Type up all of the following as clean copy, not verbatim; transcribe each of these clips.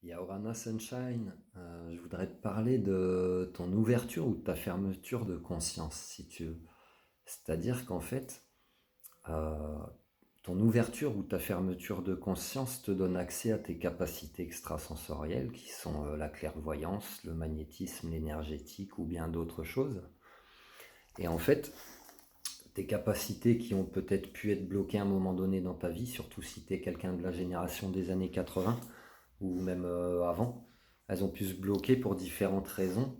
Yaorana Sunshine, je voudrais te parler de ton ouverture ou de ta fermeture de conscience, si tu veux. C'est-à-dire qu'en fait, euh, ton ouverture ou ta fermeture de conscience te donne accès à tes capacités extrasensorielles, qui sont la clairvoyance, le magnétisme, l'énergétique ou bien d'autres choses. Et en fait, tes capacités qui ont peut-être pu être bloquées à un moment donné dans ta vie, surtout si tu es quelqu'un de la génération des années 80, ou même avant, elles ont pu se bloquer pour différentes raisons.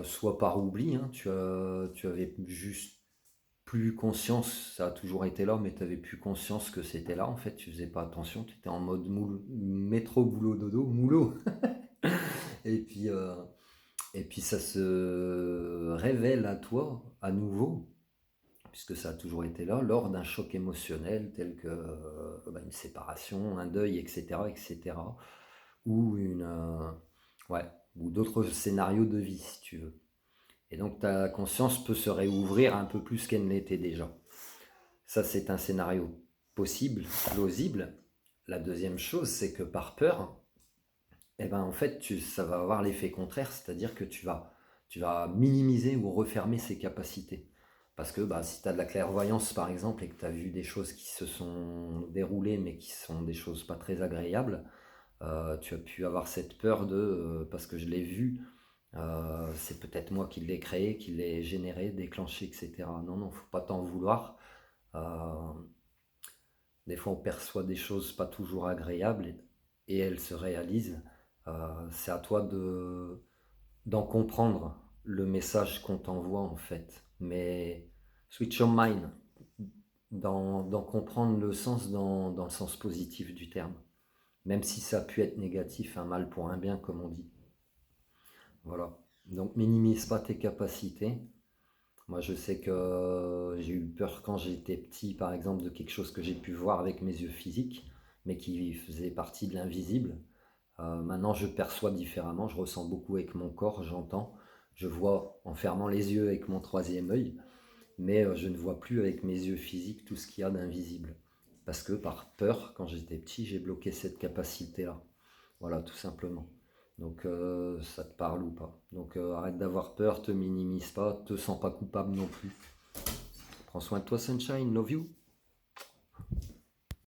Soit par oubli, hein, tu avais juste plus conscience, ça a toujours été là, mais tu avais plus conscience que c'était là, en fait, tu faisais pas attention, tu étais en mode métro, boulot, dodo, moulot. et, puis, euh, et puis ça se révèle à toi à nouveau, puisque ça a toujours été là, lors d'un choc émotionnel tel que une séparation, un deuil, etc., etc., ou ouais, ou d'autres scénarios de vie, si tu veux. Et donc ta conscience peut se réouvrir un peu plus qu'elle ne l'était déjà. Ça, c'est un scénario possible, plausible. La deuxième chose, c'est que par peur, eh ben, en fait, ça va avoir l'effet contraire, c'est-à-dire que tu vas minimiser ou refermer ses capacités. Parce que bah, si tu as de la clairvoyance, par exemple, et que tu as vu des choses qui se sont déroulées, mais qui sont des choses pas très agréables, tu as pu avoir cette peur de parce que je l'ai vu, c'est peut-être moi qui l'ai créé, qui l'ai généré, déclenché, etc. Non, non, faut pas t'en vouloir. Euh, des fois, on perçoit des choses pas toujours agréables et elles se réalisent. C'est à toi d'en comprendre le message qu'on t'envoie en fait. Mais switch your mind, d'en comprendre le sens dans le sens positif du terme. Même si ça a pu être négatif, un mal pour un bien, comme on dit. Voilà. Donc minimise pas tes capacités. Moi, je sais que j'ai eu peur quand j'étais petit, par exemple, de quelque chose que j'ai pu voir avec mes yeux physiques, mais qui faisait partie de l'invisible. Maintenant, je perçois différemment, je ressens beaucoup avec mon corps, j'entends, je vois en fermant les yeux avec mon troisième œil, mais je ne vois plus avec mes yeux physiques tout ce qu'il y a d'invisible. Parce que par peur, quand j'étais petit, j'ai bloqué cette capacité-là. Voilà, tout simplement. Donc ça te parle ou pas. Donc arrête d'avoir peur, te minimise pas, te sens pas coupable non plus. Prends soin de toi, Sunshine, love you.